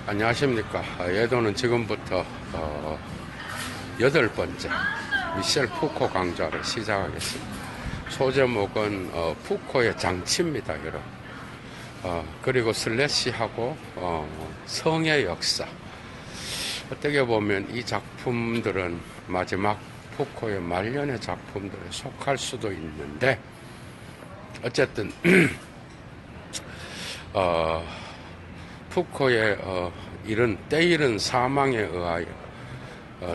안녕하십니까. 예도는 지금부터 8번째 미셸 푸코 강좌를 시작하겠습니다. 소제목은 푸코의 장치입니다, 여러분. 그리고 슬래시하고 성의 역사. 어떻게 보면 이 작품들은 마지막 푸코의 말년의 작품들에 속할 수도 있는데, 어쨌든 푸코의 때이른 사망에 의하여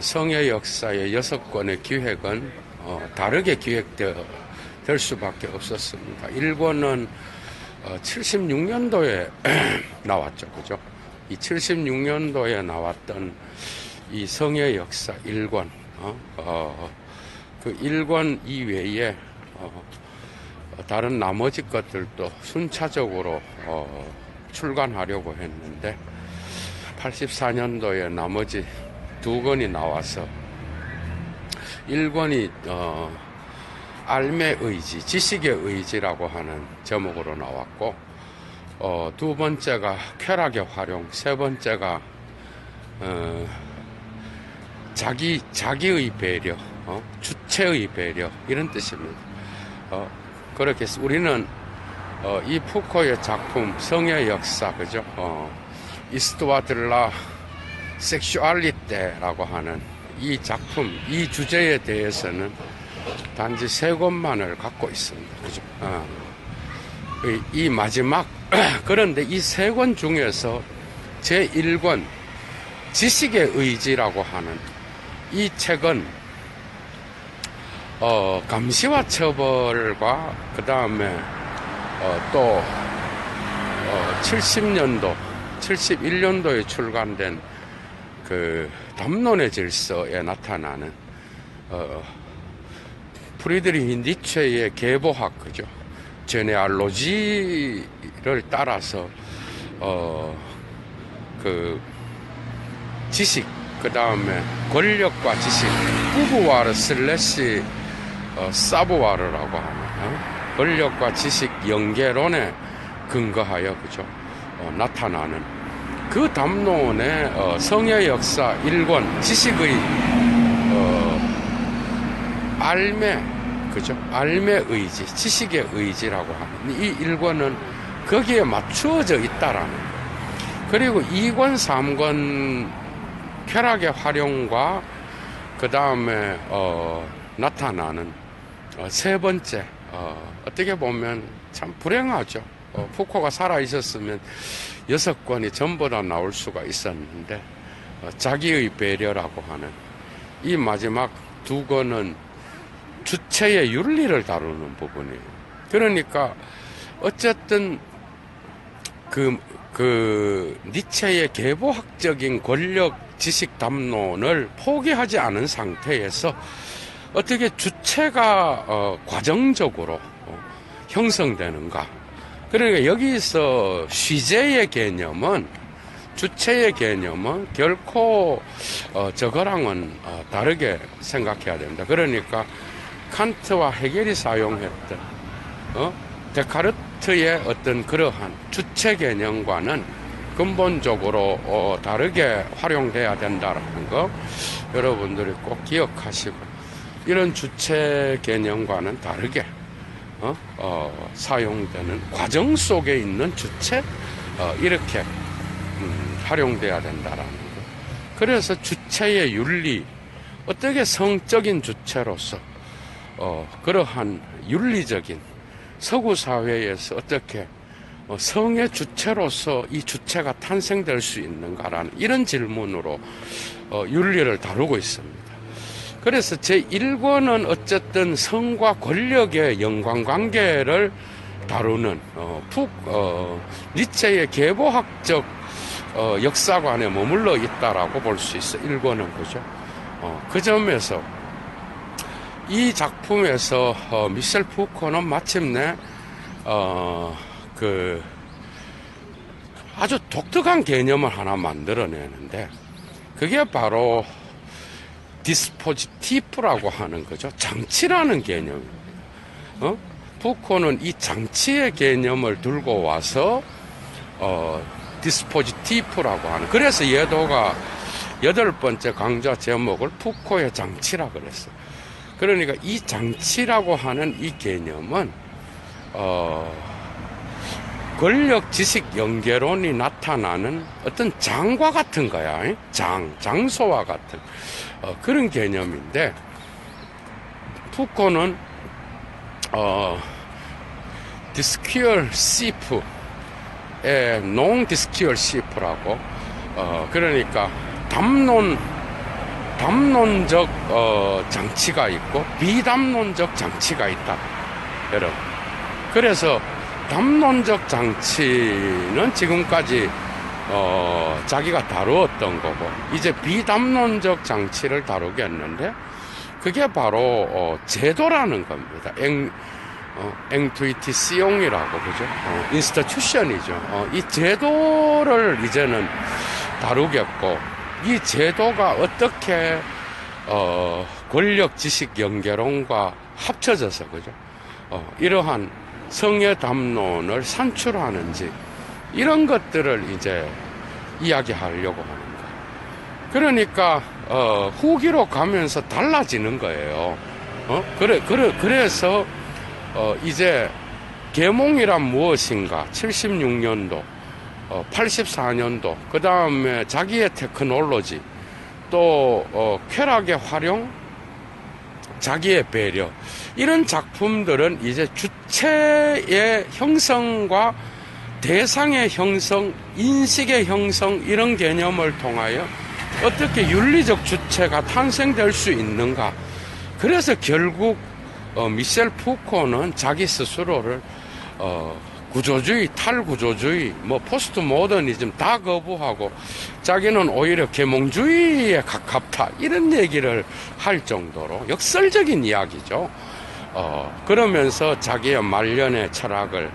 성의 역사의 6권의 기획은 다르게 기획될 수밖에 없었습니다. 1권은 76년도에 나왔죠, 그죠? 이 76년도에 나왔던 이 성의 역사 1권, 그 1권 이외에 다른 나머지 것들도 순차적으로 출간하려고 했는데 84년도에 나머지 2권이 나와서 1권이 알매 의지, 지식의 의지라고 하는 제목으로 나왔고, 2번째가 쾌락의 활용, 3번째가 자기의 배려, 주체의 배려, 이런 뜻입니다. 그렇게 우리는 이 푸코의 작품 성의 역사, 그죠? 이스트와 들라 섹슈알리테라고 하는 이 작품, 이 주제에 대해서는 단지 3권만을 갖고 있습니다, 그죠? 이 마지막 그런데 이 3권 중에서 제1권 지식의 의지라고 하는 이 책은 감시와 처벌과 그 다음에 또 71년도에 출간된 그 담론의 질서에 나타나는 프리드리히 니체의 계보학, 그죠? 제네알로지를 따라서 그 지식, 그 다음에 권력과 지식, 부부와르 슬래시 사부와르라고 하는 권력과 지식 연계론에 근거하여, 그죠? 나타나는 그 담론의 성의 역사 1권 지식의 알매, 그죠? 알매 의지, 지식의 의지라고 하는 이 1권은 거기에 맞추어져 있다라는. 그리고 2권, 3권 쾌락의 활용과 그 다음에 나타나는 3번째, 어떻게 보면 참 불행하죠. 푸코가 살아 있었으면 6권이 전부 다 나올 수가 있었는데, 자기의 배려라고 하는 이 마지막 2권은 주체의 윤리를 다루는 부분이에요. 그러니까 어쨌든 니체의 계보학적인 권력 지식 담론을 포기하지 않은 상태에서 어떻게 주체가 과정적으로 형성되는가. 그러니까 여기서 쉬제의 개념은, 주체의 개념은 결코 저거랑은 다르게 생각해야 됩니다. 그러니까 칸트와 헤겔이 사용했던 데카르트의 어떤 그러한 주체 개념과는 근본적으로 다르게 활용돼야 된다는 거 여러분들이 꼭 기억하시고, 이런 주체 개념과는 다르게 사용되는 과정 속에 있는 주체, 이렇게 활용돼야 된다라는 거. 그래서 주체의 윤리, 어떻게 성적인 주체로서 그러한 윤리적인 서구 사회에서 어떻게 성의 주체로서 이 주체가 탄생될 수 있는가라는 이런 질문으로 윤리를 다루고 있습니다. 그래서 제1권은 어쨌든 성과 권력의 연관관계를 다루는 니체의 계보학적 역사관에 머물러 있다라고 볼 수 있어요. 1권은, 그죠? 그 점에서 이 작품에서 미셸 푸코는 마침내 아주 독특한 개념을 하나 만들어내는데, 그게 바로 디스포지티프라고 하는 거죠. 장치라는 개념입니다. 푸코는 이 장치의 개념을 들고 와서 디스포지티프라고 하는, 그래서 예도가 8번째 강좌 제목을 푸코의 장치라 그랬어요. 그러니까 이 장치라고 하는 이 개념은 권력 지식 연계론이 나타나는 어떤 장과 같은 거야. 장소와 같은 그런 개념인데, 푸코는 디스큐얼시프의 농디스큐얼시프라고, 그러니까 담론적 장치가 있고 비담론적 장치가 있다, 여러분. 그래서 담론적 장치는 지금까지 자기가 다루었던 거고, 이제 비담론적 장치를 다루겠는데, 그게 바로 제도라는 겁니다. 앵투이티시옹이라고, 그죠? 인스티튜션이죠. 이 제도를 이제는 다루겠고, 이 제도가 어떻게 권력 지식 연계론과 합쳐져서, 그죠? 이러한 성의 담론을 산출하는지, 이런 것들을 이제 이야기하려고 하는 거예요. 그러니까 후기로 가면서 달라지는 거예요. 그래서 이제 계몽이란 무엇인가, 76년도, 84년도, 그 다음에 자기의 테크놀로지, 또 쾌락의 활용, 자기의 배려, 이런 작품들은 이제 주체의 형성과 대상의 형성, 인식의 형성, 이런 개념을 통하여 어떻게 윤리적 주체가 탄생될 수 있는가. 그래서 결국 미셸 푸코는 자기 스스로를 구조주의, 탈구조주의, 포스트 모더니즘 다 거부하고 자기는 오히려 계몽주의에 가깝다, 이런 얘기를 할 정도로 역설적인 이야기죠. 그러면서 자기의 말년의 철학을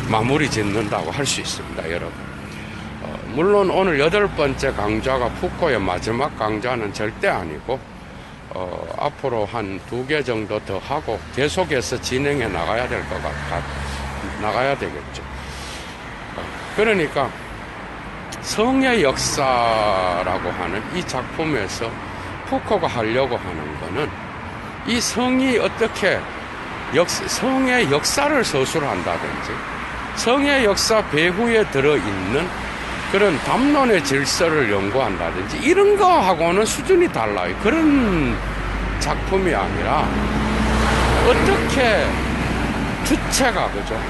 마무리 짓는다고 할 수 있습니다, 여러분. 물론 오늘 8번째 강좌가 푸코의 마지막 강좌는 절대 아니고, 앞으로 한 2개 정도 더 하고 계속해서 진행해 나가야 될 것 나가야 되겠죠. 그러니까 성의 역사라고 하는 이 작품에서 푸코가 하려고 하는 거는, 이 성이 어떻게 성의 역사를 서술한다든지, 성의 역사 배후에 들어있는 그런 담론의 질서를 연구한다든지, 이런 거하고는 수준이 달라요. 그런 작품이 아니라 어떻게 주체가, 그죠?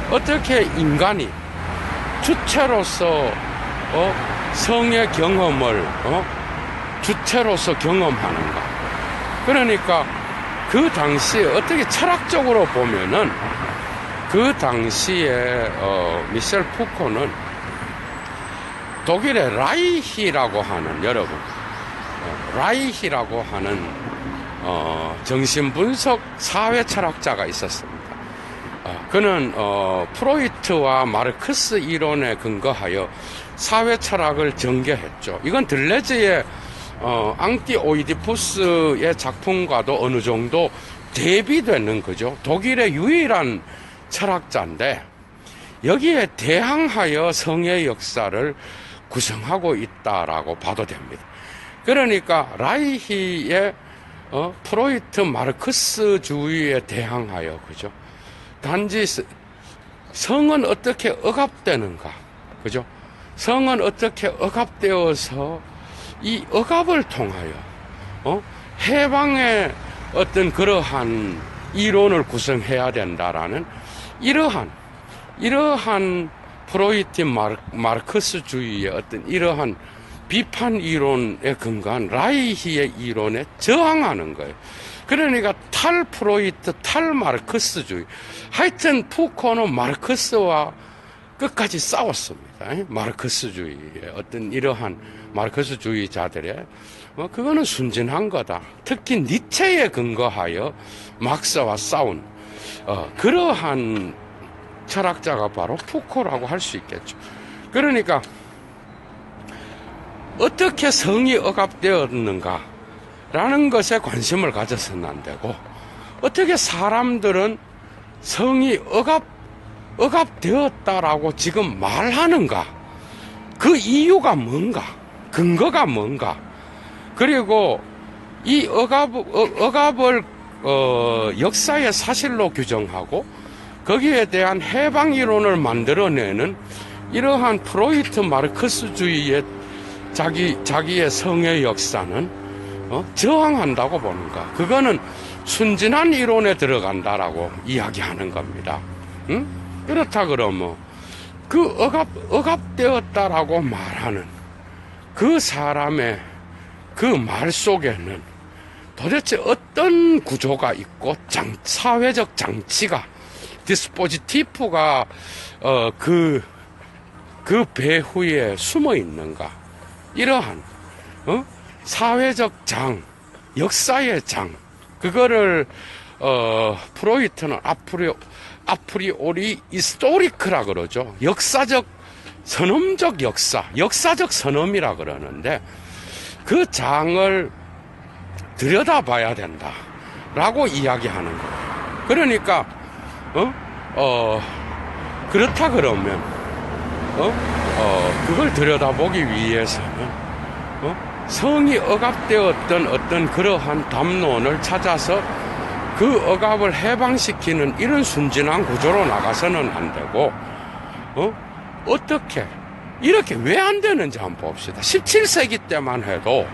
어떻게 인간이 주체로서 성의 경험을 주체로서 경험하는가. 그러니까 그 당시에 어떻게 철학적으로 보면은, 그 당시에 미셸 푸코는 독일의 라이히라고 하는, 여러분, 라이히라고 하는 정신분석 사회 철학자가 있었습니다. 그는 프로이트와 마르크스 이론에 근거하여 사회 철학을 전개했죠. 이건 들레즈의 앙티오이디푸스의 작품과도 어느 정도 대비되는 거죠. 독일의 유일한 철학자인데, 여기에 대항하여 성의 역사를 구성하고 있다라고 봐도 됩니다. 그러니까 라이히의 프로이트 마르크스주의에 대항하여, 그죠? 단지 성은 어떻게 억압되는가, 그죠? 성은 어떻게 억압되어서 이 억압을 통하여 해방의 어떤 그러한 이론을 구성해야 된다라는 이러한 프로이트 마르크스주의의 어떤 이러한 비판 이론에 근거한 라이히의 이론에 저항하는 거예요. 그러니까 탈 프로이트, 탈 마르크스주의. 하여튼 푸코는 마르크스와 끝까지 싸웠습니다. 마르크스주의의 어떤 이러한 마르크스주의자들의 그거는 순진한 거다. 특히 니체에 근거하여 막스와 싸운 그러한 철학자가 바로 푸코라고 할 수 있겠죠. 그러니까 어떻게 성이 억압되었는가 라는 것에 관심을 가져서는 안 되고, 어떻게 사람들은 성이 억압되었다라고 지금 말하는가? 그 이유가 뭔가? 근거가 뭔가? 그리고 이 억압을 역사의 사실로 규정하고 거기에 대한 해방 이론을 만들어내는 이러한 프로이트 마르크스주의의 자기의 성의 역사는 저항한다고 보는가? 그거는 순진한 이론에 들어간다라고 이야기하는 겁니다. 응? 그렇다 그러면 그 억압되었다라고 말하는 그 사람의 그 말 속에는 도대체 어떤 구조가 있고 사회적 장치가 디스포지티프가 그 배후에 숨어 있는가? 이러한 사회적 장, 역사의 장, 그거를 프로이트는 아프리오리 이스토리크라 그러죠. 역사적 선엄적 역사적 선엄이라 그러는데 그 장을 들여다봐야 된다라고 이야기하는 거예요. 그러니까 그렇다 그러면 그걸 들여다보기 위해서는 성이 억압되었던 어떤 그러한 담론을 찾아서 그 억압을 해방시키는 이런 순진한 구조로 나가서는 안 되고 어떻게 이렇게 왜 안 되는지 한번 봅시다. 17세기 때만 해도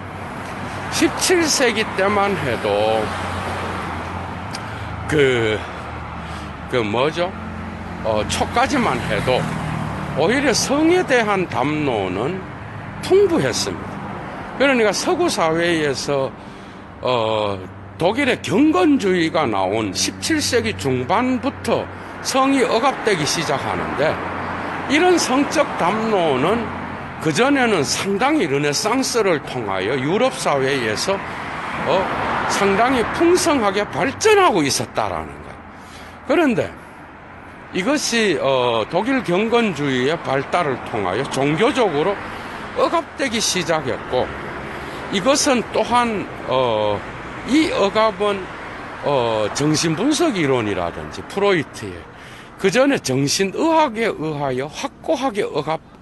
초까지만 해도 오히려 성에 대한 담론은 풍부했습니다. 그러니까 서구 사회에서 독일의 경건주의가 나온 17세기 중반부터 성이 억압되기 시작하는데 이런 성적 담론은 그전에는 상당히 르네상스를 통하여 유럽 사회에서 상당히 풍성하게 발전하고 있었다라는 거예요. 그런데 이것이 독일 경건주의의 발달을 통하여 종교적으로 억압되기 시작했고 이것은 또한 이 억압은 정신분석 이론이라든지 프로이트의 그 전에 정신의학에 의하여 확고하게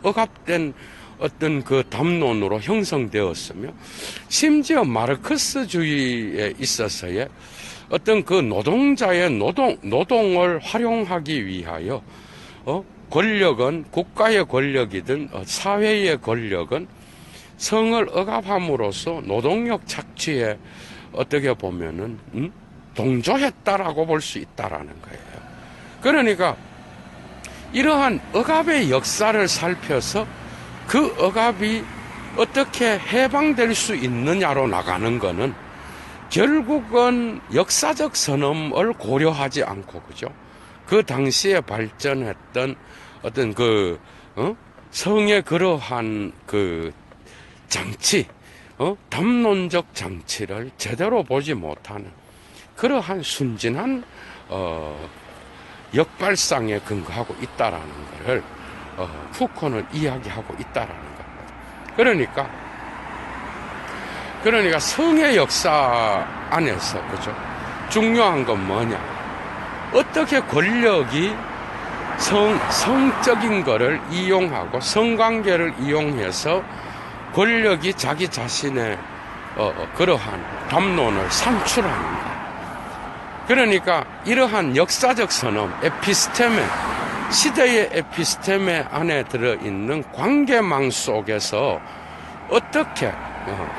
억압된 어떤 그 담론으로 형성되었으며 심지어 마르크스주의에 있어서의 어떤 그 노동자의 노동을 활용하기 위하여 권력은 국가의 권력이든 사회의 권력은 성을 억압함으로써 노동력 착취에 어떻게 보면은 동조했다라고 볼 수 있다라는 거예요. 그러니까 이러한 억압의 역사를 살펴서 그 억압이 어떻게 해방될 수 있느냐로 나가는 거는 결국은 역사적 선엄을 고려하지 않고 그죠? 그 당시에 발전했던 어떤 성의 그러한 그 장치, 담론적 장치를 제대로 보지 못하는 그러한 순진한 역발상에 근거하고 있다라는 것을 푸코는 이야기하고 있다라는 겁니다. 그러니까 성의 역사 안에서 그죠? 중요한 건 뭐냐? 어떻게 권력이 성적인 거를 이용하고 성관계를 이용해서 권력이 자기 자신의 그러한 담론을 산출하는가? 그러니까 이러한 역사적 선언, 에피스테메, 시대의 에피스테메 안에 들어있는 관계망 속에서 어떻게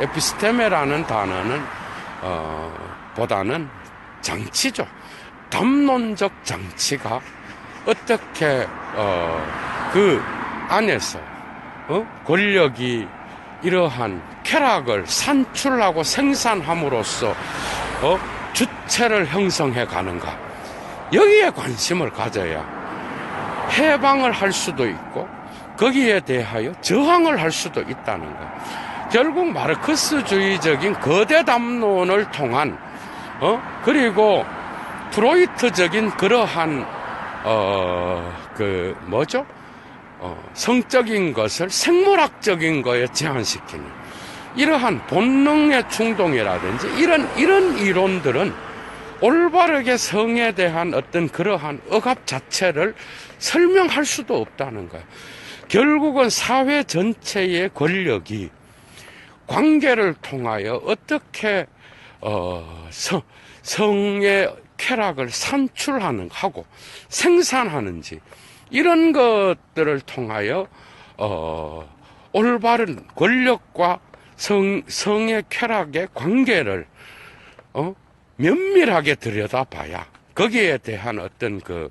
에피스테메라는 단어는 보다는 장치죠. 담론적 장치가 어떻게 그 안에서 권력이 이러한 쾌락을 산출하고 생산함으로써 주체를 형성해 가는가, 여기에 관심을 가져야 해방을 할 수도 있고 거기에 대하여 저항을 할 수도 있다는 것. 결국 마르크스주의적인 거대 담론을 통한 그리고 프로이트적인 그러한 성적인 것을 생물학적인 거에 제한시키는 이러한 본능의 충동이라든지 이런 이론들은 올바르게 성에 대한 어떤 그러한 억압 자체를 설명할 수도 없다는 거예요. 결국은 사회 전체의 권력이 관계를 통하여 어떻게 성의 쾌락을 하고 생산하는지, 이런 것들을 통하여 올바른 권력과 성의 쾌락의 관계를 면밀하게 들여다봐야 거기에 대한 어떤 그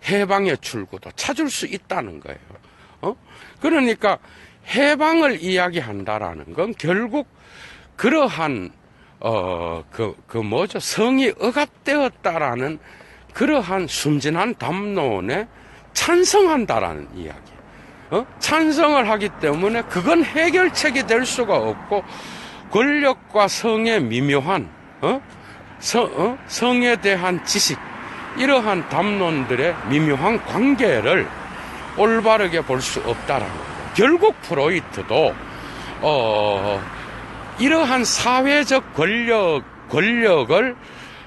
해방의 출구도 찾을 수 있다는 거예요. 그러니까 해방을 이야기한다라는 건 결국 그러한 성이 억압되었다라는 그러한 순진한 담론에 찬성한다라는 이야기. 찬성을 하기 때문에 그건 해결책이 될 수가 없고, 권력과 성의 미묘한 성에 대한 지식, 이러한 담론들의 미묘한 관계를 올바르게 볼 수 없다라는 거예요. 결국 프로이트도 이러한 사회적 권력을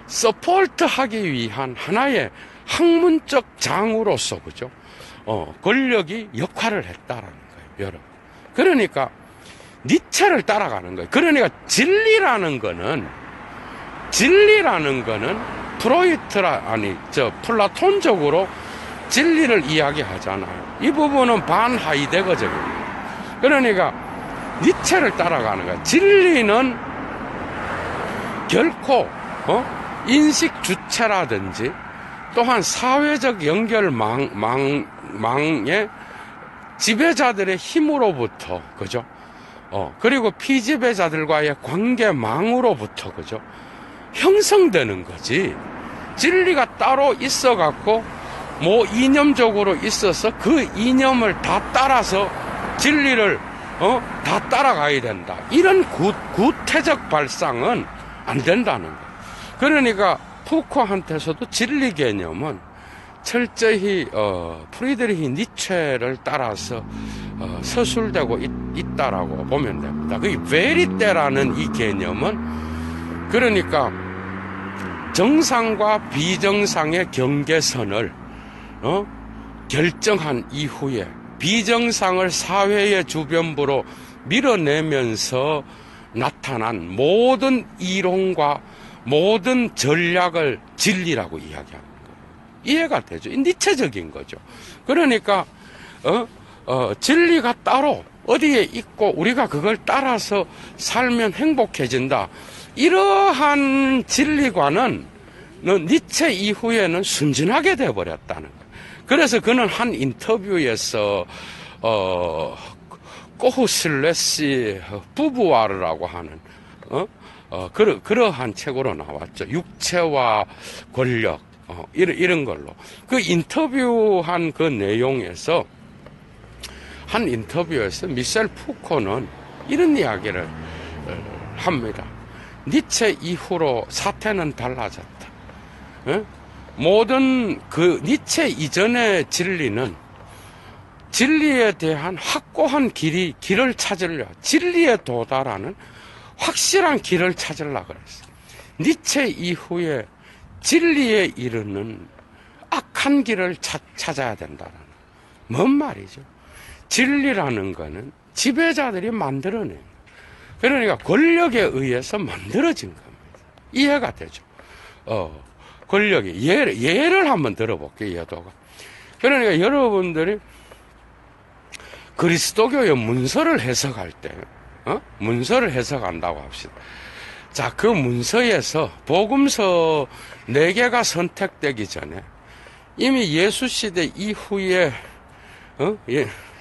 서포트하기 위한 하나의 학문적 장으로서, 그죠? 권력이 역할을 했다라는 거예요, 여러분. 그러니까 니체를 따라가는 거예요. 그러니까 진리라는 거는 플라톤적으로 진리를 이야기하잖아요. 이 부분은 반하이데거적입니다. 그러니까 니체를 따라가는 거예요. 진리는 결코 인식 주체라든지 또한 사회적 연결망의 지배자들의 힘으로부터, 그죠? 그리고 피지배자들과의 관계망으로부터, 그죠? 형성되는 거지. 진리가 따로 있어갖고 뭐 이념적으로 있어서 그 이념을 다 따라서 진리를 다 따라가야 된다, 이런 구태적 발상은 안 된다는 거예요. 그러니까 푸코한테서도 진리 개념은 철저히 프리드리히 니체를 따라서 서술되고 있다라고 보면 됩니다. 그 베리테라는 이 개념은 그러니까 정상과 비정상의 경계선을 결정한 이후에 비정상을 사회의 주변부로 밀어내면서 나타난 모든 이론과 모든 전략을 진리라고 이야기하는 거예요. 이해가 되죠? 니체적인 거죠. 그러니까 진리가 따로 어디에 있고 우리가 그걸 따라서 살면 행복해진다, 이러한 진리관은 니체 이후에는 순진하게 돼버렸다는 거예요. 그래서 그는 한 인터뷰에서 꼬흐슬레시 부부와르라고 하는 그러한 책으로 나왔죠. 육체와 권력, 이런 걸로. 그 인터뷰한 그 내용에서, 한 인터뷰에서 미셸 푸코는 이런 이야기를 합니다. 니체 이후로 사태는 달라졌다. 모든 그 니체 이전의 진리는 진리에 대한 확고한 길을 찾으려, 진리에 도달하는 확실한 길을 찾으려고 그랬어요. 니체 이후에 진리에 이르는 악한 길을 찾아야 된다는, 뭔 말이죠? 진리라는 거는 지배자들이 만들어낸, 그러니까 권력에 의해서 만들어진 겁니다. 이해가 되죠? 권력이, 예를 한번 들어볼게요, 여도가. 그러니까 여러분들이 그리스도교의 문서를 해석할 때, 문서를 해석한다고 합시다. 자, 그 문서에서 복음서 4개가 선택되기 전에 이미 예수 시대 이후에,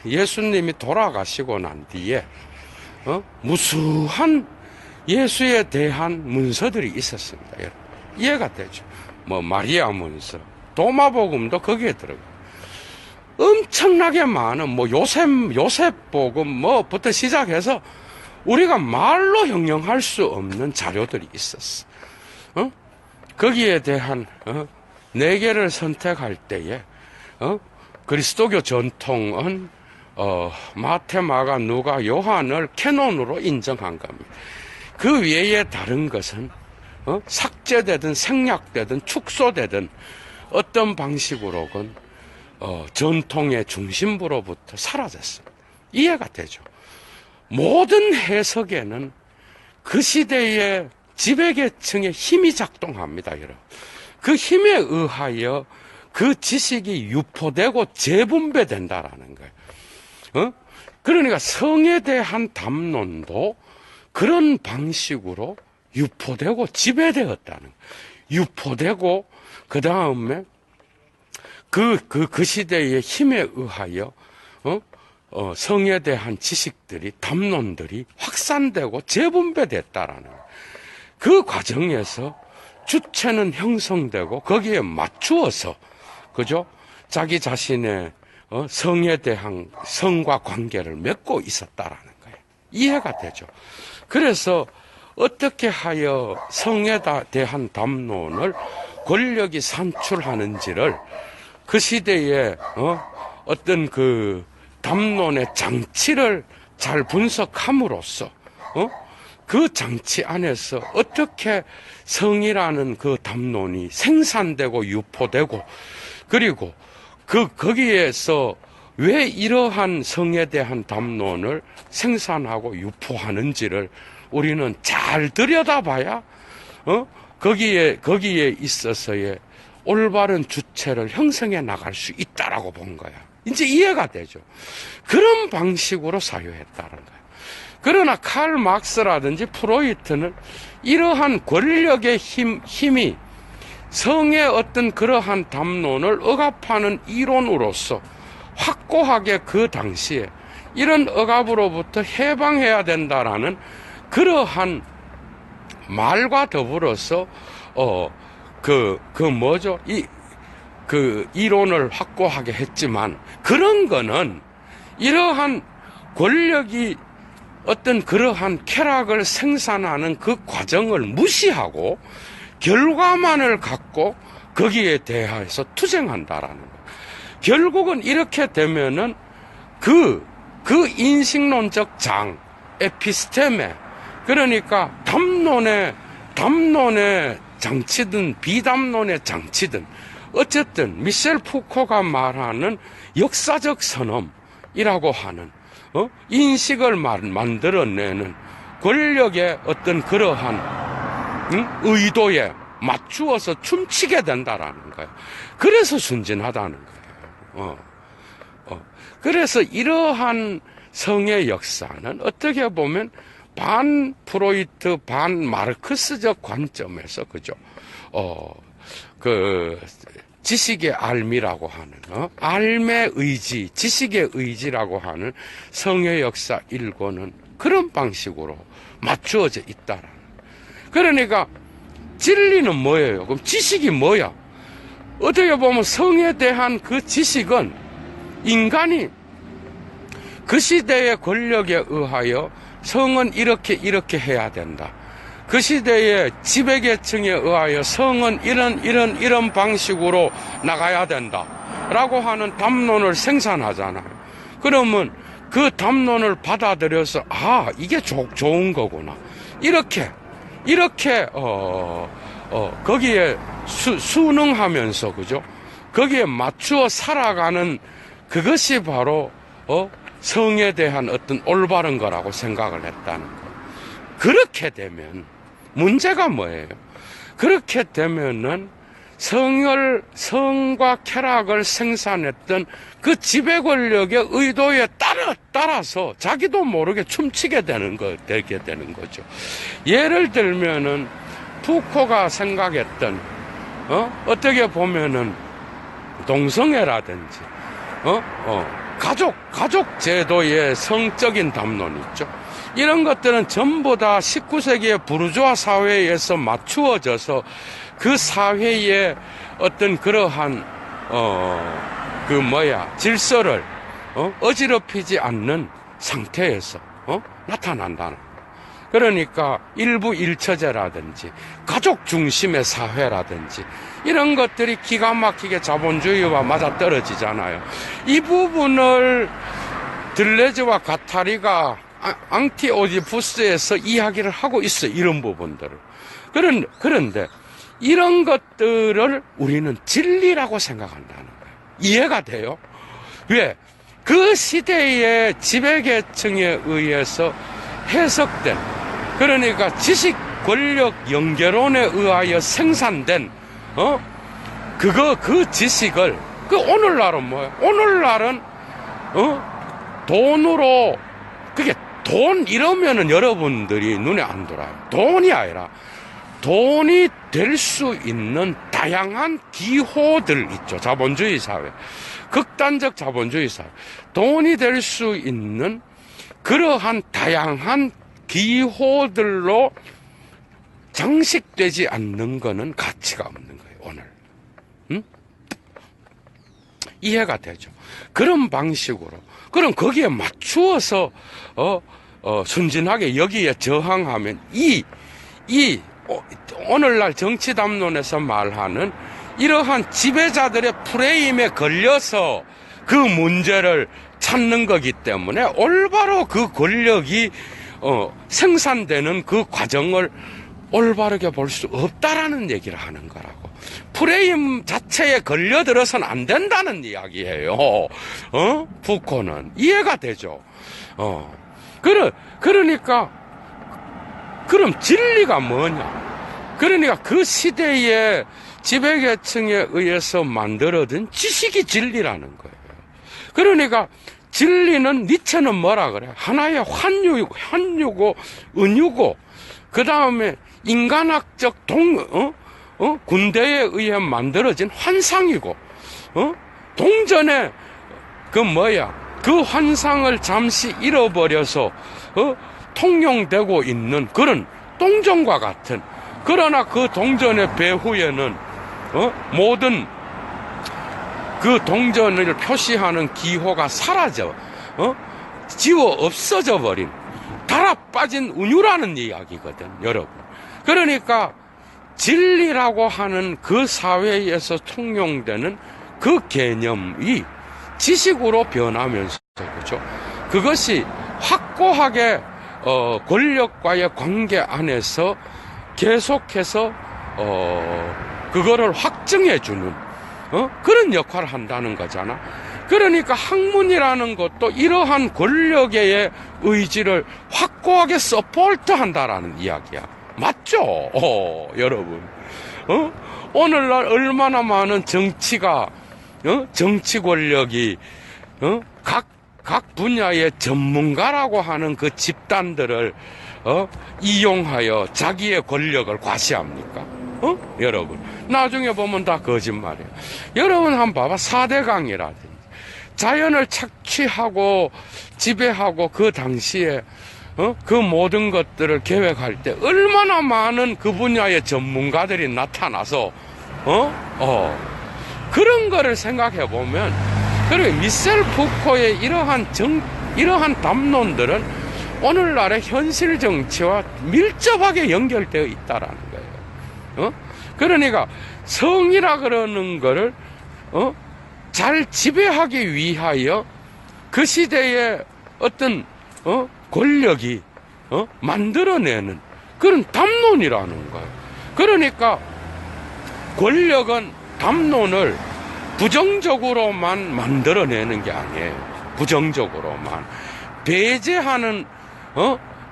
예수님이 돌아가시고 난 뒤에, 무수한 예수에 대한 문서들이 있었습니다. 여러분. 이해가 되죠? 뭐, 마리아 문서, 도마복음도 거기에 들어가요. 엄청나게 많은, 뭐, 요셉 복음, 뭐부터 시작해서 우리가 말로 형용할 수 없는 자료들이 있었어. 거기에 대한, 4개를 선택할 때에, 그리스도교 전통은, 마태, 마가, 누가, 요한을 캐논으로 인정한 겁니다. 그 외에 다른 것은 삭제되든 생략되든 축소되든 어떤 방식으로건 전통의 중심부로부터 사라졌습니다. 이해가 되죠? 모든 해석에는 그 시대의 지배계층의 힘이 작동합니다, 여러분. 그 힘에 의하여 그 지식이 유포되고 재분배된다라는 거예요. 그러니까 성에 대한 담론도 그런 방식으로 유포되고 지배되었다는 거예요. 유포되고 그 다음에 그 시대의 힘에 의하여 성에 대한 지식들이 담론들이 확산되고 재분배됐다라는 거예요. 그 과정에서 주체는 형성되고 거기에 맞추어서 그죠? 자기 자신의 성에 대한 성과 관계를 맺고 있었다라는 거예요. 이해가 되죠? 그래서 어떻게 하여 성에 대한 담론을 권력이 산출하는지를 그 시대에 어떤 그 담론의 장치를 잘 분석함으로써 그 장치 안에서 어떻게 성이라는 그 담론이 생산되고 유포되고 그리고 거기에서 왜 이러한 성에 대한 담론을 생산하고 유포하는지를 우리는 잘 들여다봐야 거기에 있어서의 올바른 주체를 형성해 나갈 수 있다라고 본 거야. 이제 이해가 되죠. 그런 방식으로 사유했다는 거야. 그러나 칼 막스라든지 프로이트는 이러한 권력의 힘이 성의 어떤 그러한 담론을 억압하는 이론으로서 확고하게 그 당시에 이런 억압으로부터 해방해야 된다라는 그러한 말과 더불어서 이론을 확고하게 했지만 그런 거는 이러한 권력이 어떤 그러한 쾌락을 생산하는 그 과정을 무시하고 결과만을 갖고 거기에 대해서 투쟁한다라는 거예요. 결국은 이렇게 되면은 그 인식론적 장, 에피스테메, 그러니까 담론의 장치든 비담론의 장치든 어쨌든 미셸 푸코가 말하는 역사적 선언이라고 하는 인식을 만들어내는 권력의 어떤 그러한 의도에 맞추어서 춤추게 된다라는 거예요. 그래서 순진하다는 거예요. 그래서 이러한 성의 역사는 어떻게 보면 반 프로이트, 반 마르크스적 관점에서 그죠? 지식의 알미라고 하는 알의 의지, 지식의 의지라고 하는 성의 역사 일권은 그런 방식으로 맞추어져 있다라는. 그러니까 진리는 뭐예요? 그럼 지식이 뭐야? 어떻게 보면 성에 대한 그 지식은 인간이 그 시대의 권력에 의하여 성은 이렇게 해야 된다. 그 시대의 지배계층에 의하여 성은 이런 방식으로 나가야 된다. 라고 하는 담론을 생산하잖아요. 그러면 그 담론을 받아들여서, 이게 좋은 거구나. 이렇게, 거기에 순응하면서, 그죠? 거기에 맞추어 살아가는 그것이 바로, 성에 대한 어떤 올바른 거라고 생각을 했다는 거. 그렇게 되면 문제가 뭐예요? 그렇게 되면은 성과 쾌락을 생산했던 그 지배 권력의 의도에 따라서 자기도 모르게 춤추게 되는 거죠. 예를 들면은 푸코가 생각했던 어떻게 보면은 동성애라든지 가족 제도의 성적인 담론이 있죠. 이런 것들은 전부 다 19세기의 부르주아 사회에서 맞추어져서 그 사회의 어떤 그러한 질서를 어지럽히지 않는 상태에서 나타난다는 거. 그러니까 일부 일처제라든지 가족 중심의 사회라든지 이런 것들이 기가 막히게 자본주의와 맞아떨어지잖아요. 이 부분을 들레즈와 가타리가 앙티오디푸스에서 이야기를 하고 있어요. 이런 부분들을. 그런데 이런 것들을 우리는 진리라고 생각한다는 거예요. 이해가 돼요? 왜? 그 시대의 지배계층에 의해서 해석된, 그러니까 지식 권력 연계론에 의하여 생산된 그 지식을, 오늘날은 뭐예요? 오늘날은 돈으로, 그게 돈 이러면은 여러분들이 눈에 안 들어와요. 돈이 아니라 돈이 될 수 있는 다양한 기호들 있죠. 자본주의 사회, 극단적 자본주의 사회. 돈이 될 수 있는 그러한 다양한 기호들로 장식되지 않는 거는 가치가 없는 거예요, 오늘. 응? 이해가 되죠? 그런 방식으로, 그럼 거기에 맞추어서, 순진하게 여기에 저항하면 오늘날 정치 담론에서 말하는 이러한 지배자들의 프레임에 걸려서 그 문제를 찾는 거기 때문에 올바로 그 권력이 생산되는 그 과정을 올바르게 볼 수 없다라는 얘기를 하는 거라고. 프레임 자체에 걸려들어서는 안 된다는 이야기예요. 푸코는. 이해가 되죠? 그러니까 그럼 진리가 뭐냐? 그러니까 그 시대의 지배계층에 의해서 만들어진 지식이 진리라는 거예요. 그러니까 진리는 니체는 뭐라 그래? 하나의 환유고 은유고, 그 다음에 인간학적 군대에 의해 만들어진 환상이고, 동전에 그 환상을 잠시 잃어버려서 통용되고 있는 그런 동전과 같은, 그러나 그 동전의 배후에는 모든 그 동전을 표시하는 기호가 사라져 지워 없어져 버린 달아 빠진 운유라는 이야기거든, 여러분. 그러니까 진리라고 하는 그 사회에서 통용되는 그 개념이 지식으로 변하면서, 그렇죠? 그것이 확고하게 권력과의 관계 안에서 계속해서 그거를 확증해주는 그런 역할을 한다는 거잖아. 그러니까 학문이라는 것도 이러한 권력의 의지를 확고하게 서포트한다라는 이야기야. 맞죠? 여러분. 오늘날 얼마나 많은 정치가, 정치 권력이, 각 분야의 전문가라고 하는 그 집단들을, 이용하여 자기의 권력을 과시합니까? 여러분. 나중에 보면 다 거짓말이에요. 여러분 한번 봐봐. 4대강이라든지. 자연을 착취하고 지배하고 그 당시에 그 모든 것들을 계획할 때 얼마나 많은 그 분야의 전문가들이 나타나서 그런 거를 생각해 보면, 그리고 미셀 푸코의 이러한 담론들은 오늘날의 현실 정치와 밀접하게 연결되어 있다라는 거예요. 그러니까 성이라 그러는 거를 잘 지배하기 위하여 그 시대의 어떤 권력이 만들어내는 그런 담론이라는 거예요. 그러니까 권력은 담론을 부정적으로만 만들어내는 게 아니에요. 부정적으로만 배제하는,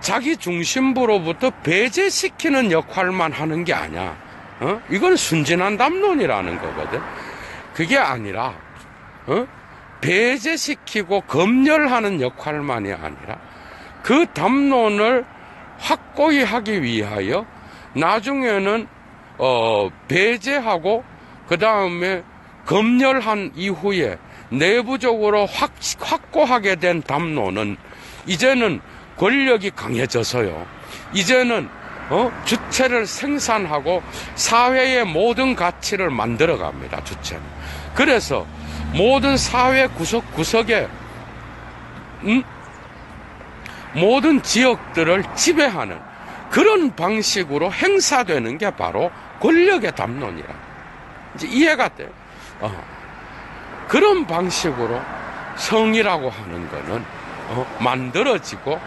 자기 중심부로부터 배제시키는 역할만 하는 게 아니야. 이건 순진한 담론이라는 거거든. 그게 아니라 배제시키고 검열하는 역할만이 아니라 그 담론을 확고히 하기 위하여 나중에는 배제하고 그 다음에 검열한 이후에 내부적으로 확고하게 된 담론은 이제는 권력이 강해져서요, 이제는 주체를 생산하고 사회의 모든 가치를 만들어 갑니다. 주체는. 그래서 모든 사회 구석구석에 모든 지역들을 지배하는 그런 방식으로 행사되는 게 바로 권력의 담론이라. 이제 이해가 돼요. 그런 방식으로 성이라고 하는 거는 만들어지고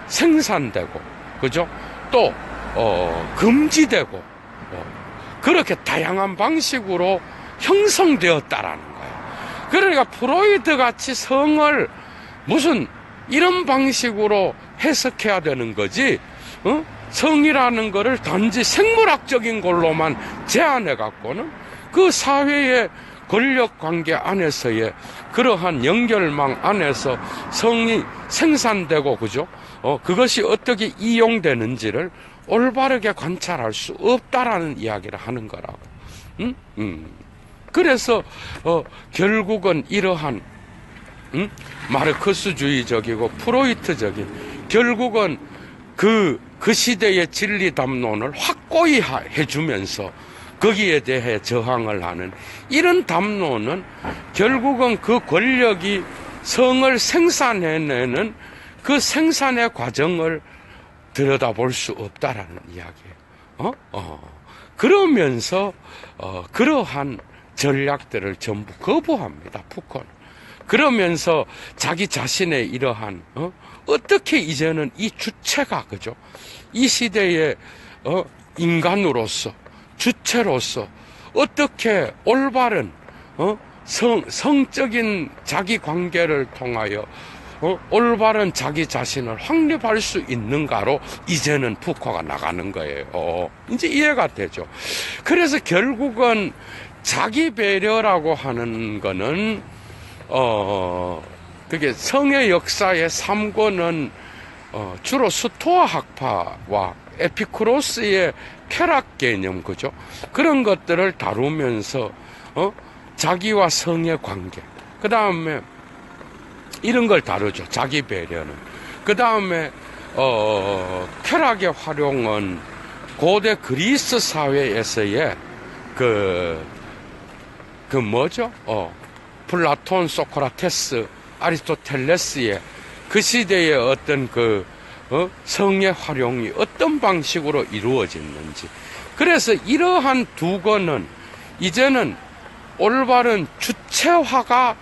생산되고, 그죠? 또 금지되고 그렇게 다양한 방식으로 형성되었다라는 거예요. 그러니까 프로이드 같이 성을 무슨 이런 방식으로 해석해야 되는 거지, 성이라는 거를 단지 생물학적인 걸로만 제한해 갖고는 그 사회의 권력 관계 안에서의 그러한 연결망 안에서 성이 생산되고, 그죠? 그것이 어떻게 이용되는지를 올바르게 관찰할 수 없다라는 이야기를 하는 거라고. 그래서 결국은 이러한 마르크스주의적이고 프로이트적인, 결국은 그 시대의 진리 담론을 확고히 해주면서 거기에 대해 저항을 하는 이런 담론은 결국은 그 권력이 성을 생산해내는 그 생산의 과정을 들여다볼 수 없다라는 이야기예요. 그러면서 그러한 전략들을 전부 거부합니다, 푸코는. 그러면서 자기 자신의 이러한 어떻게 이제는 이 주체가, 그죠? 이 시대의 인간으로서, 주체로서 어떻게 올바른 성적인 자기 관계를 통하여 올바른 자기 자신을 확립할 수 있는가로 이제는 푸코가 나가는 거예요. 이제 이해가 되죠. 그래서 결국은 자기 배려라고 하는 거는 그게 성의 역사의 3권은 주로 스토아 학파와 에피쿠로스의 쾌락 개념, 그죠? 그런 것들을 다루면서 자기와 성의 관계, 그 다음에 이런 걸 다루죠. 자기 배려는. 그 다음에 쾌락의 활용은 고대 그리스 사회에서의 뭐죠? 플라톤, 소크라테스, 아리스토텔레스의 그 시대의 어떤 성의 활용이 어떤 방식으로 이루어졌는지. 그래서 이러한 두 권은 이제는 올바른 주체화가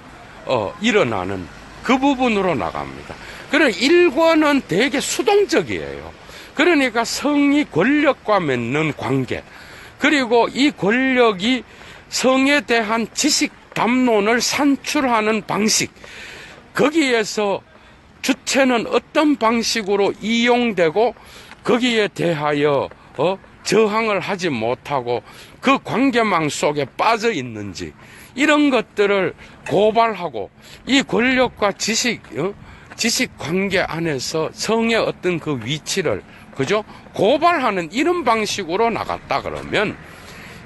일어나는 그 부분으로 나갑니다. 그러나 1권은 되게 수동적이에요. 그러니까 성이 권력과 맺는 관계, 그리고 이 권력이 성에 대한 지식 담론을 산출하는 방식, 거기에서 주체는 어떤 방식으로 이용되고 거기에 대하여 저항을 하지 못하고 그 관계망 속에 빠져 있는지, 이런 것들을 고발하고 이 권력과 지식 관계 안에서 성의 어떤 그 위치를, 그죠? 고발하는 이런 방식으로 나갔다 그러면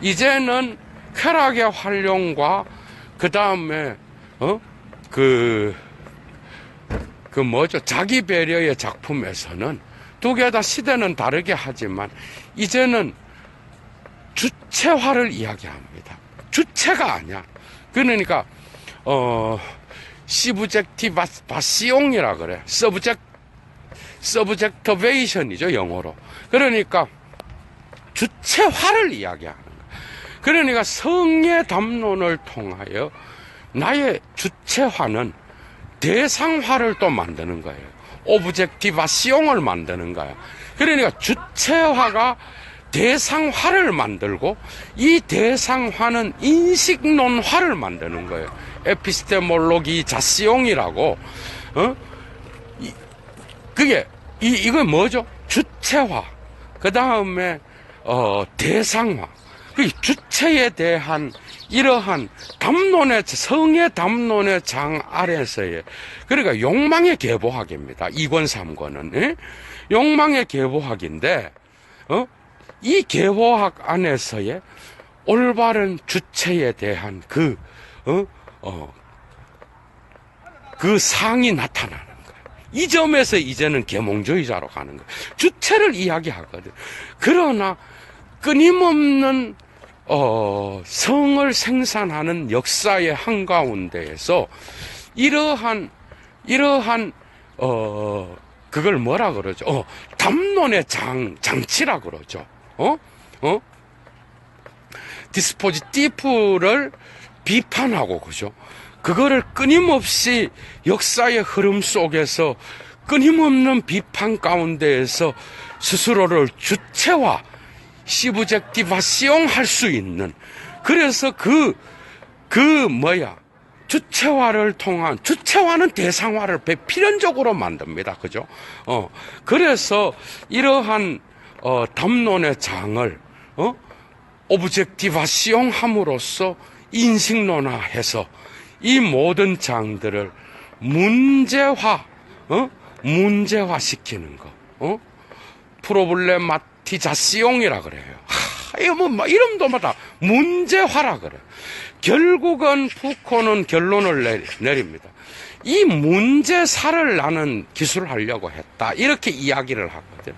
이제는 쾌락의 활용과 그 다음에 뭐죠? 자기 배려의 작품에서는 두 개 다 시대는 다르게 하지만 이제는 주체화를 이야기합니다. 주체가 아니야. 그러니까 시브젝티바시옹이라 그래. 서브젝터베이션이죠, 영어로. 그러니까 주체화를 이야기하는 거야. 그러니까 성의 담론을 통하여 나의 주체화는 대상화를 또 만드는 거예요. 오브젝티바시옹을 만드는 거야. 그러니까 주체화가 대상화를 만들고 이 대상화는 인식론화를 만드는 거예요. 에피스테몰로기 자시옹이라고. 그게 이건 뭐죠? 주체화. 그 다음에 대상화. 그 주체에 대한 이러한 담론의, 성의 담론의 장 아래서의, 그러니까 욕망의 계보학입니다. 2권 3권은. 예? 욕망의 계보학인데 이 계보학 안에서의 올바른 주체에 대한 그 상이 나타나는 거예요. 이 점에서 이제는 계몽주의자로 가는 거예요. 주체를 이야기하거든. 그러나 끊임없는 성을 생산하는 역사의 한가운데에서 이러한 그걸 뭐라 그러죠? 담론의 장치라 그러죠. 디스포지티프를 비판하고, 그죠? 그거를 끊임없이 역사의 흐름 속에서 끊임없는 비판 가운데에서 스스로를 주체화, 시브젝티바시옹 할 수 있는, 그래서 주체화를 통한, 주체화는 대상화를 필연적으로 만듭니다. 그죠? 그래서 이러한, 담론의 장을, 오브젝티바시옹 함으로써 인식론화해서 이 모든 장들을 문제화시키는 거, 프로블레마티자시옹이라 그래요. 이거 이름도마다 문제화라 그래요. 결국은 푸코는 결론을 내립니다. 이 문제사를 나는 기술하려고 했다. 이렇게 이야기를 하거든.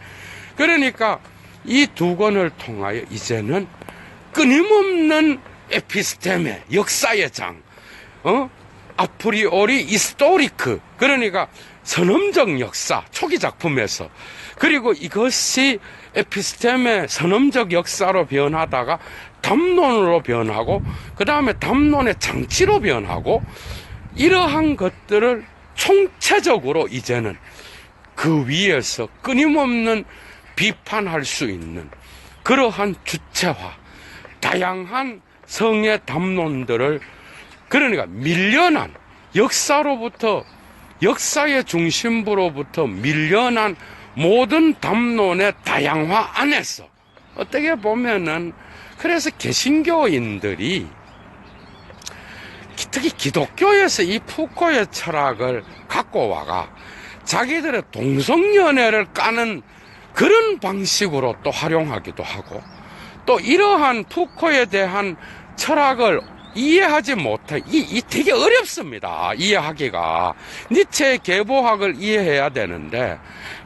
그러니까 이 두 권을 통하여 이제는 끊임없는 에피스테메, 역사의 장, 아프리오리 이스토리크, 그러니까 선험적 역사, 초기 작품에서, 그리고 이것이 에피스템의 선험적 역사로 변하다가 담론으로 변하고, 그 다음에 담론의 장치로 변하고, 이러한 것들을 총체적으로 이제는 그 위에서 끊임없는 비판할 수 있는 그러한 주체화, 다양한 성의 담론들을, 그러니까 밀려난 역사의 중심부로부터 밀려난 모든 담론의 다양화 안에서, 어떻게 보면은, 그래서 개신교인들이 특히 기독교에서 이 푸코의 철학을 갖고 와가 자기들의 동성연애를 까는 그런 방식으로 또 활용하기도 하고, 또 이러한 푸코에 대한 철학을 이해하지 못해, 되게 어렵습니다. 이해하기가. 니체의 계보학을 이해해야 되는데,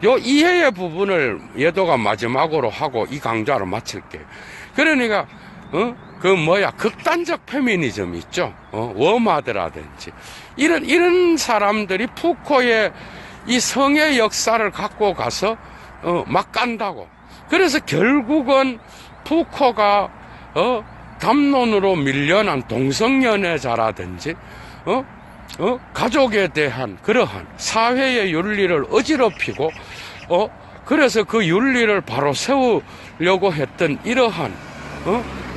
요 이해의 부분을 예도가 마지막으로 하고 이 강좌를 마칠게요. 그러니까, 극단적 페미니즘 있죠? 워마드라든지. 이런 사람들이 푸코의 이 성의 역사를 갖고 가서, 막 깐다고. 그래서 결국은 푸코가, 담론으로 밀려난 동성연애자라든지, 가족에 대한 그러한 사회의 윤리를 어지럽히고, 그래서 그 윤리를 바로 세우려고 했던 이러한,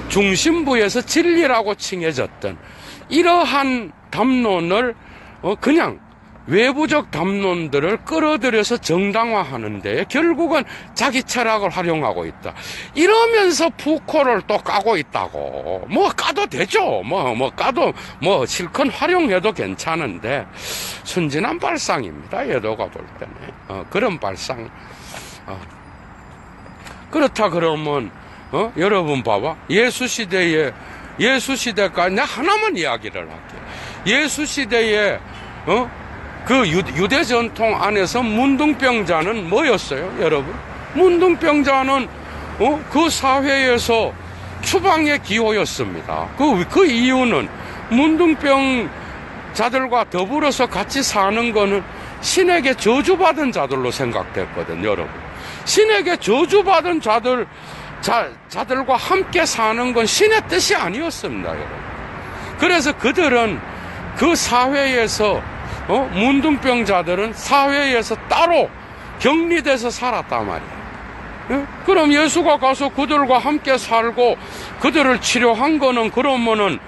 중심부에서 진리라고 칭해졌던 이러한 담론을, 그냥 외부적 담론들을 끌어들여서 정당화하는 데 결국은 자기 철학을 활용하고 있다. 이러면서 푸코를 또 까고 있다고. 까도 되죠. 까도 실컷 활용해도 괜찮은데, 순진한 발상입니다. 예도가 볼 때는. 그런 발상. 그렇다 그러면, 여러분 봐봐. 예수시대까지 내가 하나만 이야기를 할게요. 예수시대에, 그 유대 전통 안에서 문둥병자는 뭐였어요, 여러분? 문둥병자는 그 사회에서 추방의 기호였습니다. 그 이유는 문둥병자들과 더불어서 같이 사는 거는 신에게 저주받은 자들로 생각됐거든, 여러분. 신에게 저주받은 자들과 함께 사는 건 신의 뜻이 아니었습니다, 여러분. 그래서 그들은 그 사회에서 문둥병자들은 사회에서 따로 격리돼서 살았단 말이에요. 그럼 예수가 가서 그들과 함께 살고 그들을 치료한 거는, 그러면은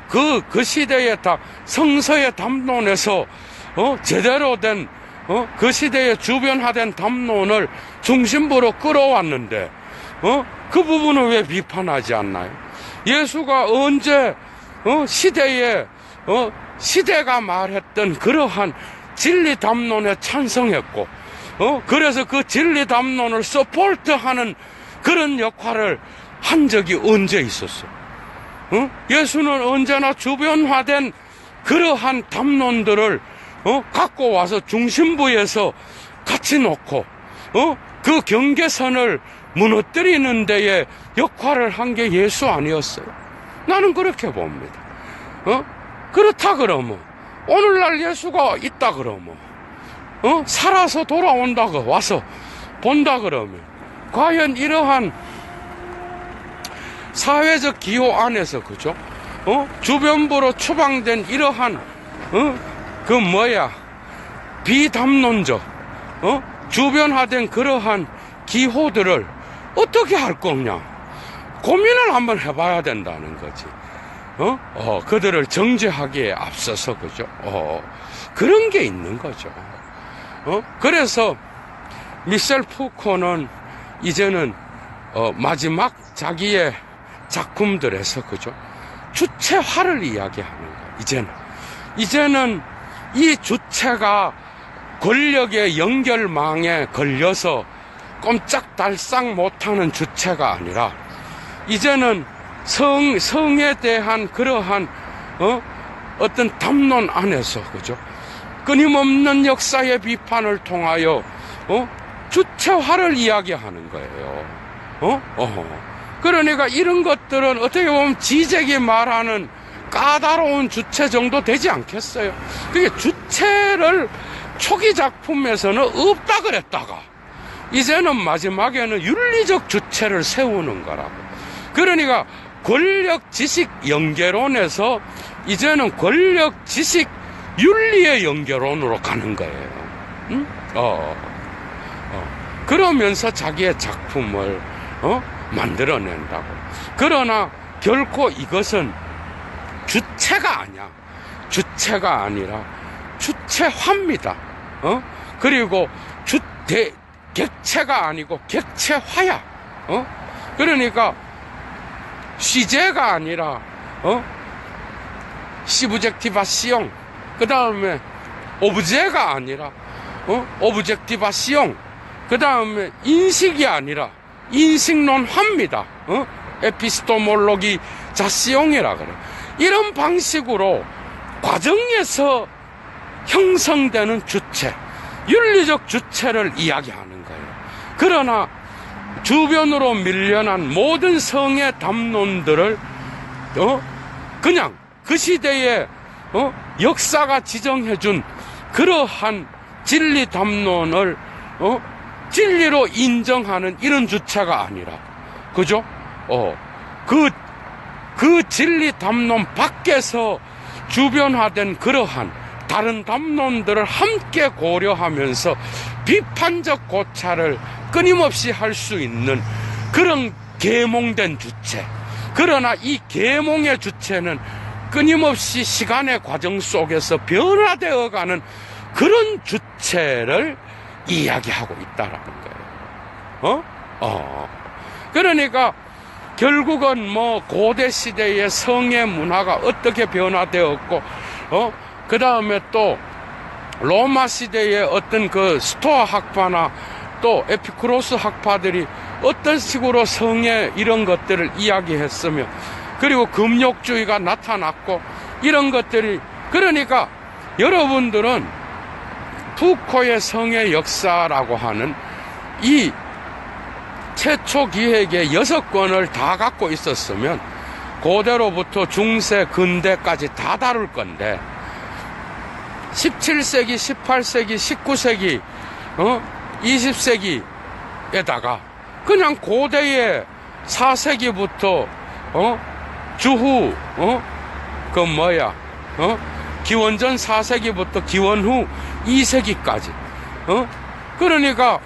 그 시대에 다 성서의 담론에서 제대로 된 그 시대에 주변화된 담론을 중심부로 끌어왔는데, 그 부분을 왜 비판하지 않나요? 예수가 언제 시대가 말했던 그러한 진리 담론에 찬성했고, 그래서 그 진리 담론을 서포트하는 그런 역할을 한 적이 언제 있었어? 예수는 언제나 주변화된 그러한 담론들을 갖고 와서 중심부에서 같이 놓고, 그 경계선을 무너뜨리는 데에 역할을 한 게 예수 아니었어요? 나는 그렇게 봅니다. 그렇다 그러면, 오늘날 예수가 있다 그러면, 살아서 돌아온다고 와서 본다 그러면, 과연 이러한 사회적 기호 안에서, 그죠? 주변부로 추방된 이러한, 비담론적, 주변화된 그러한 기호들을 어떻게 할 거냐 고민을 한번 해봐야 된다는 거지. 그들을 정죄하기에 앞서서, 그죠? 그런 게 있는 거죠. 그래서 미셸 푸코는 이제는 마지막 자기의 작품들에서, 그죠? 주체화를 이야기하는 거예요. 이제는 이 주체가 권력의 연결망에 걸려서 꼼짝달싹 못하는 주체가 아니라 이제는 성에 대한 그러한 어떤 담론 안에서, 그죠? 끊임없는 역사의 비판을 통하여 주체화를 이야기하는 거예요. 그러니까 이런 것들은 어떻게 보면 지적이 말하는 까다로운 주체 정도 되지 않겠어요? 그게 주체를 초기 작품에서는 없다 그랬다가 이제는 마지막에는 윤리적 주체를 세우는 거라고. 그러니까 권력 지식 연계론에서 이제는 권력 지식 윤리의 연계론으로 가는 거예요. 응? 그러면서 자기의 작품을 만들어낸다고. 그러나 결코 이것은 주체가 아니야. 주체가 아니라 주체화입니다. 그리고 객체가 아니고 객체화야. 그러니까 시제가 아니라 시브젝티바시용, 그 다음에 오브제가 아니라 오브젝티바시용, 그 다음에 인식이 아니라 인식론화입니다. 에피스토몰로기 자시용이라 그래. 이런 방식으로 과정에서 형성되는 주체, 윤리적 주체를 이야기하는 거예요. 그러나 주변으로 밀려난 모든 성의 담론들을 그냥 그 시대의 역사가 지정해준 그러한 진리 담론을 진리로 인정하는 이런 주체가 아니라, 그죠? 그 진리 담론 밖에서 주변화된 그러한 다른 담론들을 함께 고려하면서 비판적 고찰을 끊임없이 할 수 있는 그런 계몽된 주체. 그러나 이 계몽의 주체는 끊임없이 시간의 과정 속에서 변화되어가는 그런 주체를 이야기하고 있다라는 거예요. 그러니까 결국은 뭐 고대 시대의 성의 문화가 어떻게 변화되었고, 그 다음에 또 로마 시대의 어떤 그 스토아 학파나 또 에피쿠로스 학파들이 어떤 식으로 성의 이런 것들을 이야기했으며, 그리고 금욕주의가 나타났고, 이런 것들이, 그러니까 여러분들은 푸코의 성의 역사라고 하는 이 최초 기획의 6권을 다 갖고 있었으면 고대로부터 중세, 근대까지 다 다룰 건데 17세기, 18세기, 19세기, 20세기에다가 그냥 고대의 4세기부터 주후 기원전 4세기부터 기원 후 2세기까지 그러니까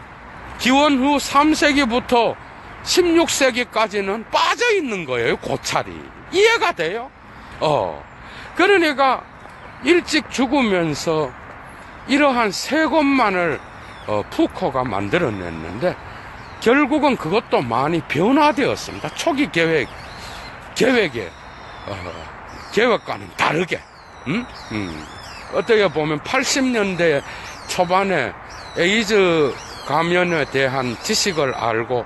기원 후 3세기부터 16세기까지는 빠져 있는 거예요. 고찰이. 이해가 돼요? 그러니까 일찍 죽으면서 이러한 세 권만을 푸코가 만들어냈는데 결국은 그것도 많이 변화되었습니다. 초기 계획의 계획과는 다르게. 어떻게 보면 80년대 초반에 에이즈 감염에 대한 지식을 알고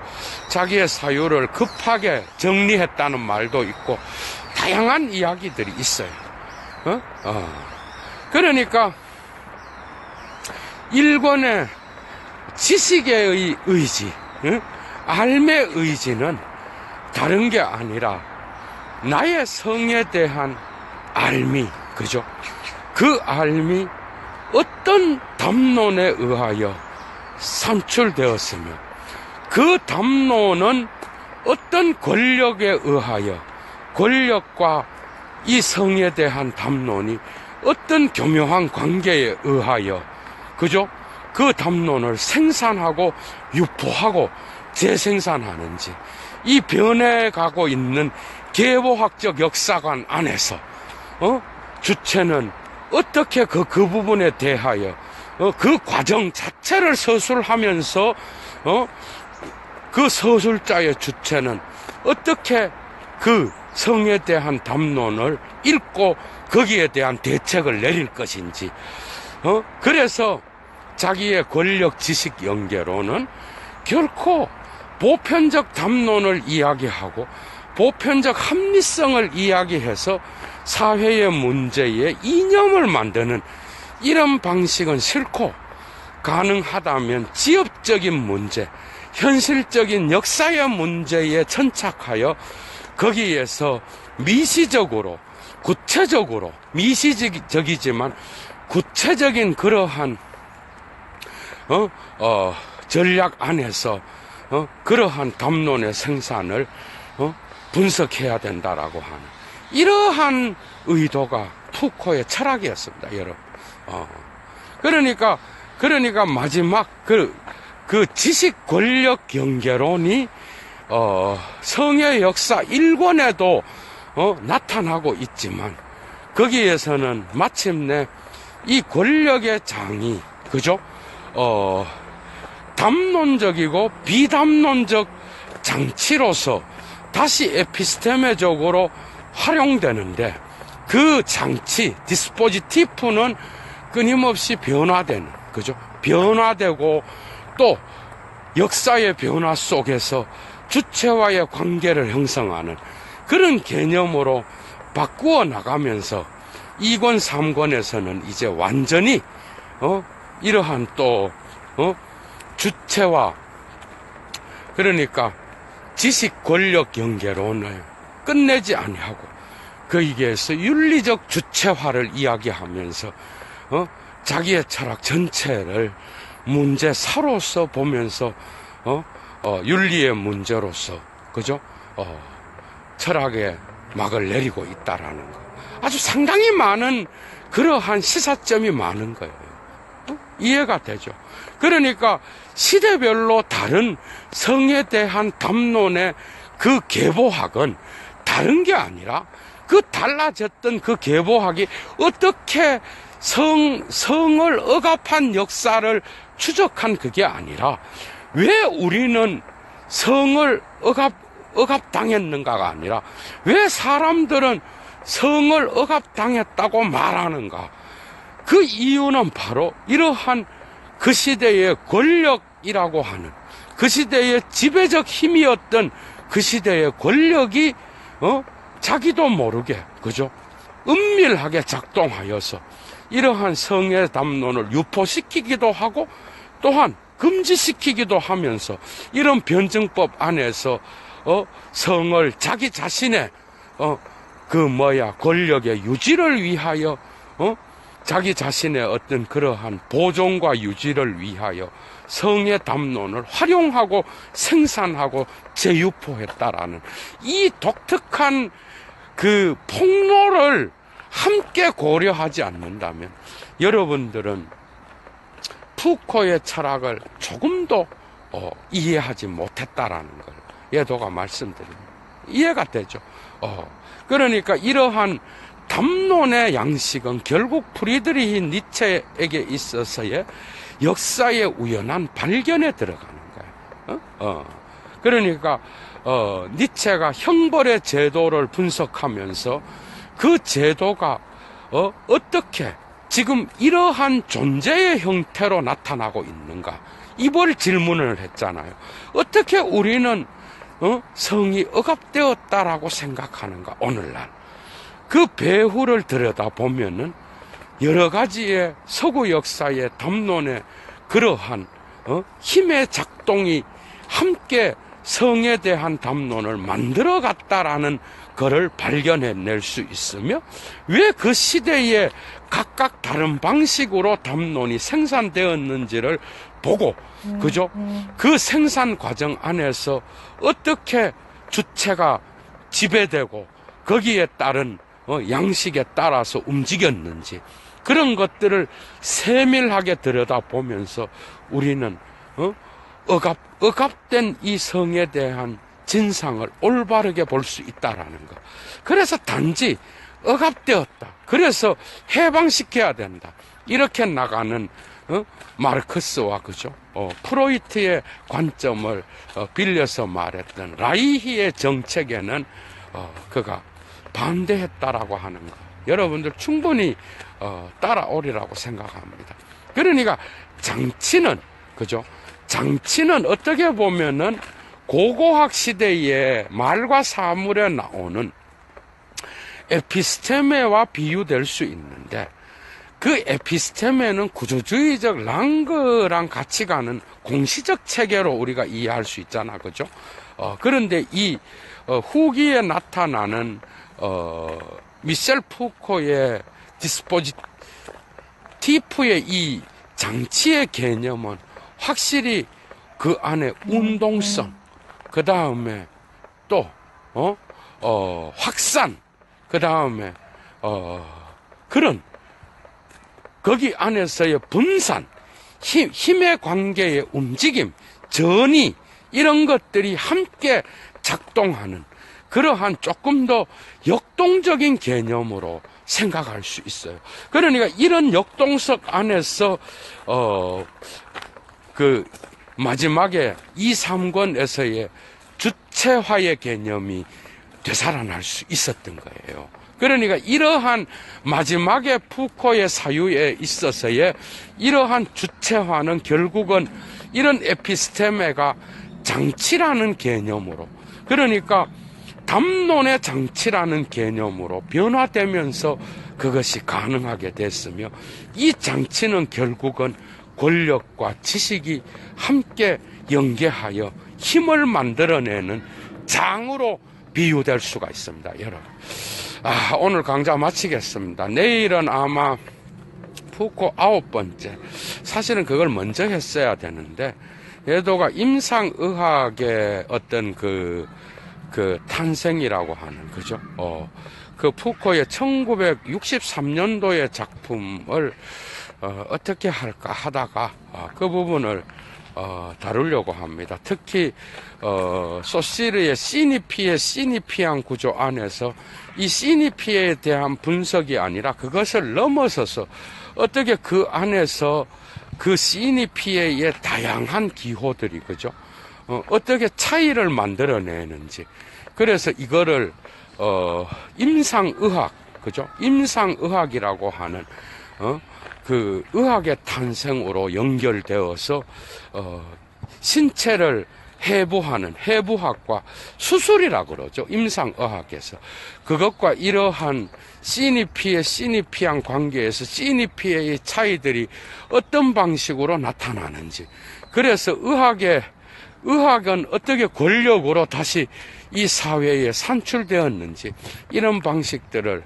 자기의 사유를 급하게 정리했다는 말도 있고 다양한 이야기들이 있어요. 그러니까 일권의 지식의 의지, 알의 의지는 다른 게 아니라 나의 성에 대한 알미, 그죠? 그 알미 어떤 담론에 의하여 산출되었으며 그 담론은 어떤 권력에 의하여 권력과 이 성에 대한 담론이 어떤 교묘한 관계에 의하여, 그죠? 그 담론을 생산하고 유포하고 재생산하는지, 이 변해가고 있는 계보학적 역사관 안에서 주체는 어떻게 그 부분에 대하여 그 과정 자체를 서술하면서 그 서술자의 주체는 어떻게 그 성에 대한 담론을 읽고 거기에 대한 대책을 내릴 것인지, 그래서 자기의 권력 지식 연계로는 결코 보편적 담론을 이야기하고 보편적 합리성을 이야기해서 사회의 문제에 이념을 만드는 이런 방식은 싫고, 가능하다면 지역적인 문제, 현실적인 역사의 문제에 천착하여 거기에서 미시적으로, 구체적으로, 미시적이지만 구체적인 그러한 전략 안에서 그러한 담론의 생산을 분석해야 된다라고 하는 이러한 의도가 푸코의 철학이었습니다, 여러분. 그러니까 마지막 그 지식 권력 경계론이 성의 역사 1권에도 나타나고 있지만, 거기에서는 마침내 이 권력의 장이, 그죠? 담론적이고 비담론적 장치로서 다시 에피스테메적으로 활용되는데, 그 장치, 디스포지티프는 끊임없이 변화되는, 그죠? 변화되고 또 역사의 변화 속에서 주체와의 관계를 형성하는 그런 개념으로 바꾸어 나가면서 2권, 3권에서는 이제 완전히 이러한 또 주체와, 그러니까 지식 권력 연계론을 끝내지 아니하고 거기에서 윤리적 주체화를 이야기하면서 자기의 철학 전체를 문제사로서 보면서 윤리의 문제로서, 그죠? 철학의 막을 내리고 있다라는 거. 아주 상당히 많은 그러한 시사점이 많은 거예요. 이해가 되죠? 그러니까 시대별로 다른 성에 대한 담론의 그 계보학은 다른 게 아니라, 그 달라졌던 그 계보학이 어떻게 성을 억압한 역사를 추적한 그게 아니라, 왜 우리는 성을 억압당했는가가 아니라, 왜 사람들은 성을 억압당했다고 말하는가. 그 이유는 바로 이러한 그 시대의 권력이라고 하는, 그 시대의 지배적 힘이었던 그 시대의 권력이 자기도 모르게, 그죠? 은밀하게 작동하여서 이러한 성의 담론을 유포시키기도 하고 또한 금지시키기도 하면서, 이런 변증법 안에서 성을 자기 자신의 권력의 유지를 위하여 자기 자신의 어떤 그러한 보존과 유지를 위하여 성의 담론을 활용하고 생산하고 재유포했다라는 이 독특한 그 폭로를 함께 고려하지 않는다면 여러분들은 푸코의 철학을 조금도 이해하지 못했다라는 걸 예도가 말씀드립니다. 이해가 되죠? 그러니까 이러한 담론의 양식은 결국 프리드리히 니체에게 있어서의 역사의 우연한 발견에 들어가는 거예요. 그러니까 니체가 형벌의 제도를 분석하면서 그 제도가 어떻게 지금 이러한 존재의 형태로 나타나고 있는가, 이걸 질문을 했잖아요. 어떻게 우리는 성이 억압되었다라고 생각하는가. 오늘날 그 배후를 들여다보면은 여러 가지의 서구 역사의 담론의 그러한 힘의 작동이 함께 성에 대한 담론을 만들어갔다라는 것을 발견해낼 수 있으며, 왜 그 시대에 각각 다른 방식으로 담론이 생산되었는지를 보고, 그죠? 그 생산 과정 안에서 어떻게 주체가 지배되고 거기에 따른 양식에 따라서 움직였는지, 그런 것들을 세밀하게 들여다보면서 우리는 억압된 이 성에 대한 진상을 올바르게 볼 수 있다라는 것. 그래서 단지 억압되었다. 그래서 해방시켜야 된다. 이렇게 나가는 마르크스와 그죠? 프로이트의 관점을 빌려서 말했던 라이히의 정책에는 그가 반대했다라고 하는 것. 여러분들 충분히 따라오리라고 생각합니다. 그러니까 장치는 그죠? 장치는 어떻게 보면은 고고학 시대의 말과 사물에 나오는 에피스테메와 비유될 수 있는데 그 에피스테메는 구조주의적 랑그랑 같이 가는 공시적 체계로 우리가 이해할 수 있잖아, 그죠? 그런데 이 후기에 나타나는 미셸 푸코의 디스포지티프의 이 장치의 개념은 확실히 그 안에 운동성, 그 다음에 또 확산, 그 다음에 그런 거기 안에서의 분산, 힘의 관계의 움직임, 전이 이런 것들이 함께 작동하는 그러한 조금 더 역동적인 개념으로 생각할 수 있어요. 그러니까 이런 역동성 안에서 그 마지막에 2, 3권에서의 주체화의 개념이 되살아날 수 있었던 거예요. 그러니까 이러한 마지막에 푸코의 사유에 있어서의 이러한 주체화는 결국은 이런 에피스테메가 장치라는 개념으로, 그러니까 담론의 장치라는 개념으로 변화되면서 그것이 가능하게 됐으며, 이 장치는 결국은 권력과 지식이 함께 연계하여 힘을 만들어내는 장으로 비유될 수가 있습니다, 여러분. 오늘 강좌 마치겠습니다. 내일은 아마 푸코 9번째. 사실은 그걸 먼저 했어야 되는데, 예도가 임상의학의 어떤 그 탄생이라고 하는, 그죠? 그 푸코의 1963년도의 작품을 어떻게 할까 하다가 그 부분을 다루려고 합니다. 특히 소시르의 시니피의 시니피안 구조 안에서 이 시니피에 대한 분석이 아니라 그것을 넘어서서 어떻게 그 안에서 그 시니피의 다양한 기호들이 그죠? 어떻게 차이를 만들어내는지. 그래서 이거를 임상의학, 그죠? 임상의학이라고 하는 그 의학의 탄생으로 연결되어서 신체를 해부하는 해부학과 수술이라고 그러죠. 임상의학에서. 그것과 이러한 시니피의 시니피안 관계에서 시니피의 차이들이 어떤 방식으로 나타나는지. 그래서 의학은 어떻게 권력으로 다시 이 사회에 산출되었는지, 이런 방식들을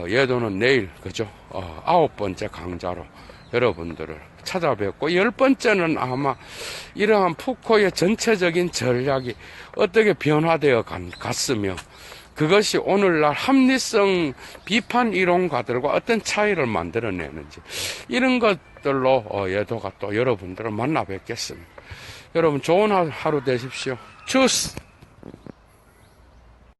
예도는 내일 그죠? 9번째 강좌로 여러분들을 찾아뵙고, 10번째는 아마 이러한 푸코의 전체적인 전략이 어떻게 변화되어 갔으며, 그것이 오늘날 합리성 비판 이론가들과 어떤 차이를 만들어내는지, 이런 것들로 예도가 또 여러분들을 만나 뵙겠습니다. 여러분 좋은 하루 되십시오. 주스!